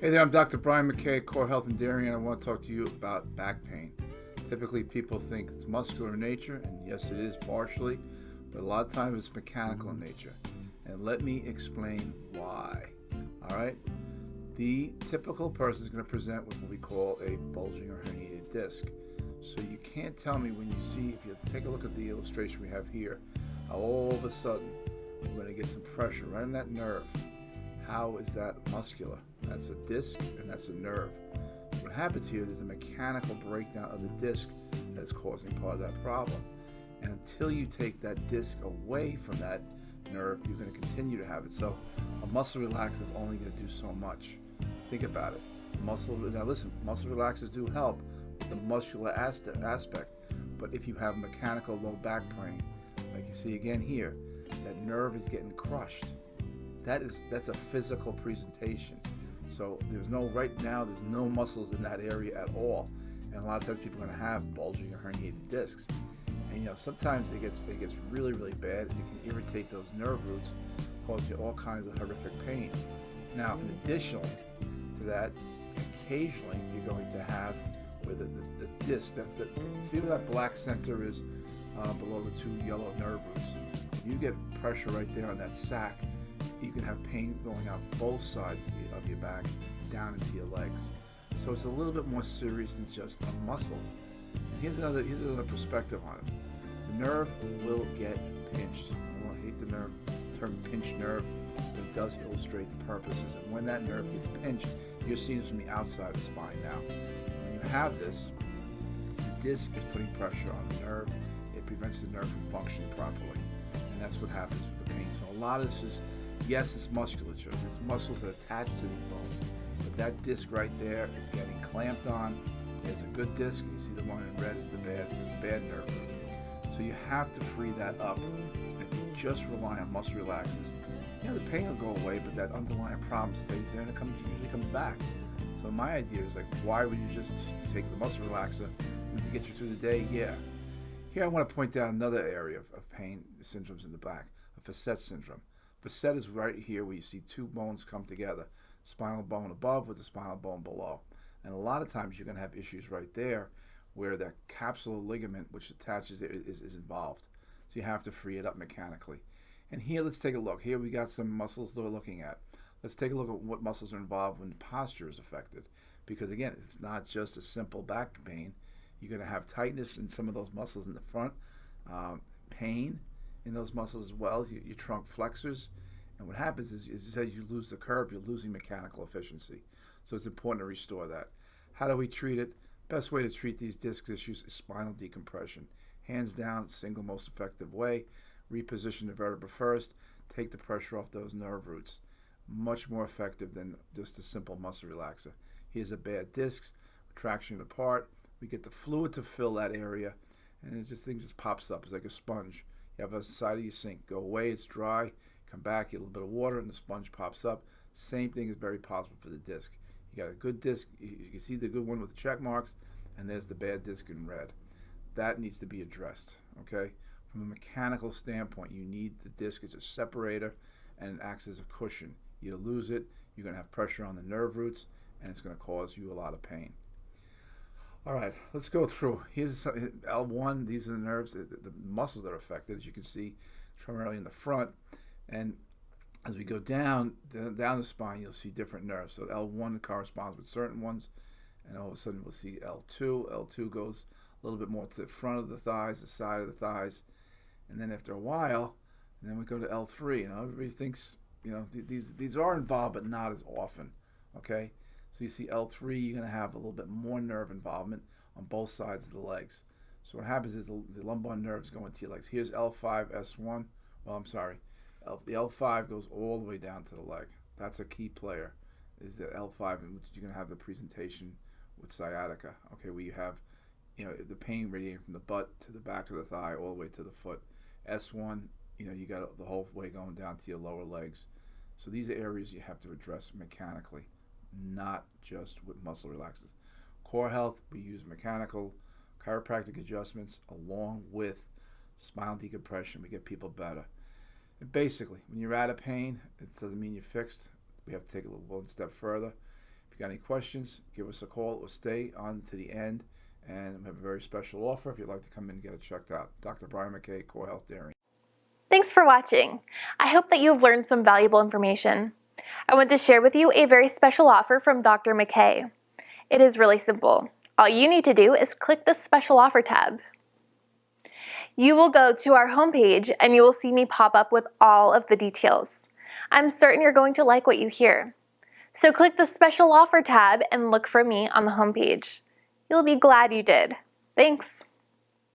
Hey there, I'm Dr. Brian McKay, Core Health in Darien. I want to talk to you about back pain. Typically, people think it's muscular in nature, and yes, it is partially, but a lot of times it's mechanical in nature. And let me explain why. All right? The typical person is going to present with what we call a bulging or herniated disc. So you can't tell me when you see, if you take a look at the illustration we have here, how all of a sudden we're going to get some pressure right on that nerve. How is that muscular? That's a disc and that's a nerve. What happens here is a mechanical breakdown of the disc that's causing part of that problem. And until you take that disc away from that nerve, you're going to continue to have it. So a muscle relaxer is only going to do so much. Think about it. Now listen, muscle relaxers do help with the muscular aspect, but if you have mechanical low back pain, like you see again here, that nerve is getting crushed. That's a physical presentation. So there's no muscles in that area at all. And a lot of times people are going to have bulging or herniated discs. And sometimes it gets really, really bad. It can irritate those nerve roots, cause you all kinds of horrific pain. Now, in addition to that, occasionally you're going to have where the disc, see where that black center is below the two yellow nerve roots. You get pressure right there on that sac. You can have pain going out both sides of your back, down into your legs. So it's a little bit more serious than just a muscle. And here's another perspective on it. The nerve will get pinched. I hate the term pinched nerve, but it does illustrate the purposes. And when that nerve gets pinched, you're seeing this from the outside of the spine now. When you have this, the disc is putting pressure on the nerve. It prevents the nerve from functioning properly. And that's what happens with the pain. So a lot of this is, yes, it's musculature. There's muscles that attach to these bones. But that disc right there is getting clamped on. There's a good disc. You see the one in red is the bad nerve root. So you have to free that up. If you just rely on muscle relaxers, the pain will go away, but that underlying problem stays there and it usually comes back. So my idea is why would you just take the muscle relaxer to get you through the day? Yeah. Here I want to point out another area of pain syndromes in the back, a facet syndrome. Facet is right here where you see two bones come together, spinal bone above with the spinal bone below. And a lot of times you're going to have issues right there where that capsular ligament which attaches it is involved. So you have to free it up mechanically. And here, let's take a look. Here we got some muscles that we're looking at. Let's take a look at what muscles are involved when posture is affected. Because again, it's not just a simple back pain. You're going to have tightness in some of those muscles in the front, pain in those muscles as well, your trunk flexors. And what happens is, as you lose the curve, you're losing mechanical efficiency. So it's important to restore that. How do we treat it? Best way to treat these disc issues is spinal decompression. Hands down, single most effective way. Reposition the vertebra first. Take the pressure off those nerve roots. Much more effective than just a simple muscle relaxer. Here's a bad disc, traction it apart. We get the fluid to fill that area, and thing just pops up. It's like a sponge. You have a side of your sink. Go away, it's dry. Come back, get a little bit of water, and the sponge pops up. Same thing is very possible for the disc. You got a good disc. You can see the good one with the check marks, and there's the bad disc in red. That needs to be addressed, okay? From a mechanical standpoint, you need the disc as a separator, and it acts as a cushion. You lose it, you're going to have pressure on the nerve roots, and it's going to cause you a lot of pain. All right, let's go through. Here's L1. These are the nerves, the muscles that are affected, as you can see, primarily in the front. And as we go down the spine, you'll see different nerves. So L1 corresponds with certain ones, and all of a sudden we'll see L2. L2 goes a little bit more to the front of the thighs, the side of the thighs, and then after a while, then we go to L3. Everybody thinks these are involved, but not as often. Okay, so you see L3, you're going to have a little bit more nerve involvement on both sides of the legs. So what happens is the lumbar nerves go into your legs. Here's L5, S1. Well, I'm sorry. The L5 goes all the way down to the leg. That's a key player, is that L5, in which you're going to have the presentation with sciatica, okay, where you have the pain radiating from the butt to the back of the thigh all the way to the foot. S1, you got the whole way going down to your lower legs. So these are areas you have to address mechanically, not just with muscle relaxers. Core health, we use mechanical chiropractic adjustments along with spinal decompression. We get people better. Basically, when you're out of pain, it doesn't mean you're fixed. We have to take it one step further. If you got any questions, give us a call or stay on to the end. And we have a very special offer if you'd like to come in and get it checked out. Dr. Brian McKay, Core Health Darien. Thanks for watching. I hope that you've learned some valuable information. I want to share with you a very special offer from Dr. McKay. It is really simple. All you need to do is click the special offer tab. You will go to our homepage and you will see me pop up with all of the details. I'm certain you're going to like what you hear. So click the special offer tab and look for me on the homepage. You'll be glad you did. Thanks.